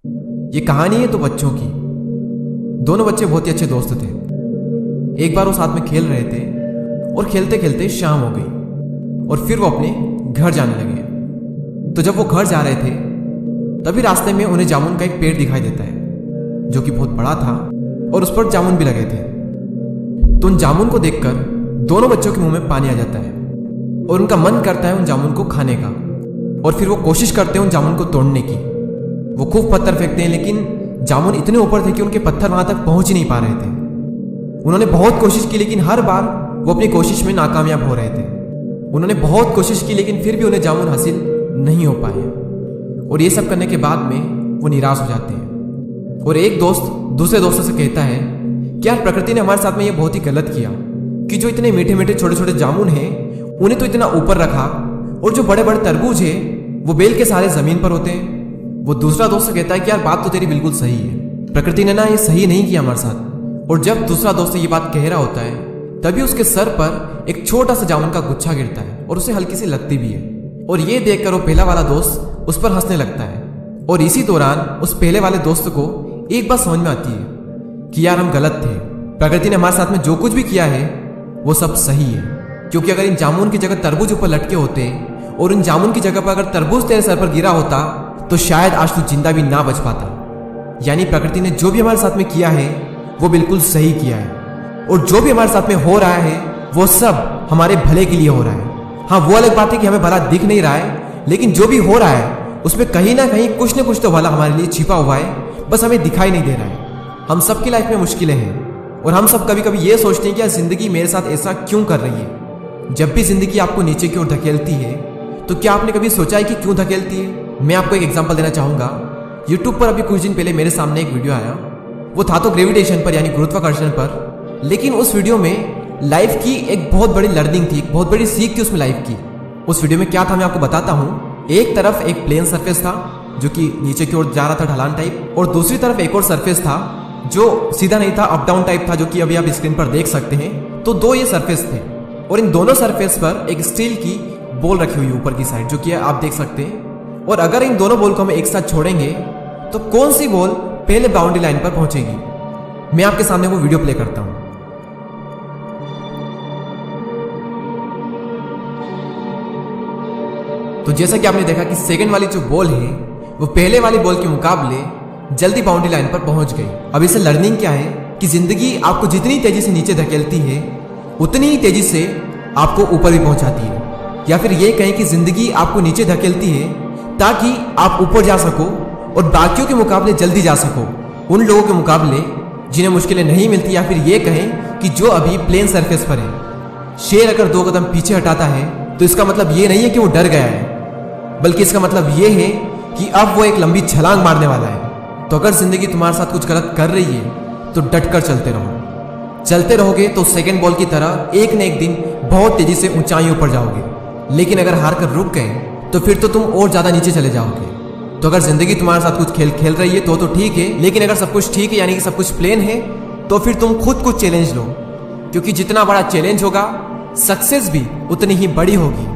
ये कहानी है तो बच्चों की। दोनों बच्चे बहुत ही अच्छे दोस्त थे। एक बार वो साथ में खेल रहे थे और खेलते खेलते शाम हो गई और फिर वो अपने घर जाने लगे। तो जब वो घर जा रहे थे तभी रास्ते में उन्हें जामुन का एक पेड़ दिखाई देता है जो कि बहुत बड़ा था और उस पर जामुन भी लगे थे। तो उन जामुन को देखकर दोनों बच्चों के मुंह में पानी आ जाता है और उनका मन करता है उन जामुन को खाने का। और फिर वो कोशिश करते हैं उन जामुन को तोड़ने की। वो खूब पत्थर फेंकते हैं लेकिन जामुन इतने ऊपर थे कि उनके पत्थर वहां तक पहुंच ही नहीं पा रहे थे। उन्होंने बहुत कोशिश की लेकिन हर बार वो अपनी कोशिश में नाकामयाब हो रहे थे। उन्होंने बहुत कोशिश की लेकिन फिर भी उन्हें जामुन हासिल नहीं हो पाए और ये सब करने के बाद में वो निराश हो जाते हैं। और एक दोस्त दूसरे दोस्तों से कहता है कि यार प्रकृति ने हमारे साथ में ये बहुत ही गलत किया कि जो इतने मीठे मीठे छोटे छोटे जामुन हैं उन्हें तो इतना ऊपर रखा और जो बड़े बड़े तरबूज है वो बेल के सारे जमीन पर होते हैं। वो दूसरा दोस्त कहता है कि यार बात तो तेरी बिल्कुल सही है, प्रकृति ने ना ये सही नहीं किया हमारे साथ। और जब दूसरा दोस्त ये बात कह रहा होता है तभी उसके सर पर एक छोटा सा जामुन का गुच्छा गिरता है और उसे हल्की सी लगती भी है। और ये देखकर वो पहला वाला दोस्त उस पर हंसने लगता है। और इसी दौरान उस पहले वाले दोस्त को एक बात समझ में आती है कि यार हम गलत थे, प्रकृति ने हमारे साथ में जो कुछ भी किया है वो सब सही है। क्योंकि अगर इन जामुन की जगह तरबूज ऊपर लटके होते और इन जामुन की जगह पर अगर तरबूज तेरे सर पर गिरा होता तो शायद आज तू जिंदा भी ना बच पाता। यानी प्रकृति ने जो भी हमारे साथ में किया है वो बिल्कुल सही किया है और जो भी हमारे साथ में हो रहा है वो सब हमारे भले के लिए हो रहा है। हाँ, वो अलग बात है कि हमें भला दिख नहीं रहा है लेकिन जो भी हो रहा है उसमें कहीं ना कहीं कुछ न कुछ तो भला हमारे लिए छिपा हुआ है, बस हमें दिखाई नहीं दे रहा है। हम सबकी लाइफ में मुश्किलें हैं और हम सब कभी कभी ये सोचते हैं कि यार जिंदगी मेरे साथ ऐसा क्यों कर रही है। जब भी जिंदगी आपको नीचे की ओर धकेलती है तो क्या आपने कभी सोचा है कि क्यों धकेलती है? मैं आपको एक एग्जांपल देना चाहूंगा। यूट्यूब पर अभी कुछ दिन पहले मेरे सामने एक वीडियो आया, वो था तो ग्रेविटेशन पर यानी गुरुत्वाकर्षण पर, लेकिन उस वीडियो में लाइफ की एक बहुत बड़ी लर्निंग थी, एक बहुत बड़ी सीख थी उसमें लाइफ की। उस वीडियो में क्या था मैं आपको बताता हूँ। एक तरफ एक प्लेन सरफेस था जो कि नीचे की ओर जा रहा था ढलान टाइप, और दूसरी तरफ एक और सरफेस था जो सीधा नहीं था, अप डाउन टाइप था, जो कि अभी आप स्क्रीन पर देख सकते हैं। तो दो ये सरफेस थे और इन दोनों सरफेस पर एक स्टील की बॉल रखी हुई ऊपर की साइड, जो कि आप देख सकते हैं। और अगर इन दोनों बॉल को हम एक साथ छोड़ेंगे तो कौन सी बॉल पहले बाउंड्री लाइन पर पहुंचेगी? मैं आपके सामने वो वीडियो प्ले करता हूं। तो जैसा कि आपने देखा कि सेकंड वाली जो बॉल है वो पहले वाली बॉल के मुकाबले जल्दी बाउंड्री लाइन पर पहुंच गई। अब इससे लर्निंग क्या है कि जिंदगी आपको जितनी तेजी से नीचे धकेलती है उतनी ही तेजी से आपको ऊपर भी पहुंचाती है। या फिर ये कहें कि जिंदगी आपको नीचे धकेलती है ताकि आप ऊपर जा सको और बाकियों के मुकाबले जल्दी जा सको, उन लोगों के मुकाबले जिन्हें मुश्किलें नहीं मिलती। या फिर ये कहें कि जो अभी प्लेन सरफेस पर है। शेर अगर 2 कदम पीछे हटाता है तो इसका मतलब ये नहीं है कि वो डर गया है, बल्कि इसका मतलब ये है कि अब वो एक लंबी छलांग मारने वाला है। तो अगर जिंदगी तुम्हारे साथ कुछ गलत कर रही है तो डटकर चलते रहो। चलते रहोगे तो सेकंड बॉल की तरह एक न एक दिन बहुत तेजी से ऊंचाइयों पर जाओगे। लेकिन अगर हार कर रुक गए तो फिर तो तुम और ज्यादा नीचे चले जाओगे। तो अगर जिंदगी तुम्हारे साथ कुछ खेल खेल रही है तो ठीक है, लेकिन अगर सब कुछ ठीक है यानी कि सब कुछ प्लेन है तो फिर तुम खुद कुछ चैलेंज लो, क्योंकि जितना बड़ा चैलेंज होगा सक्सेस भी उतनी ही बड़ी होगी।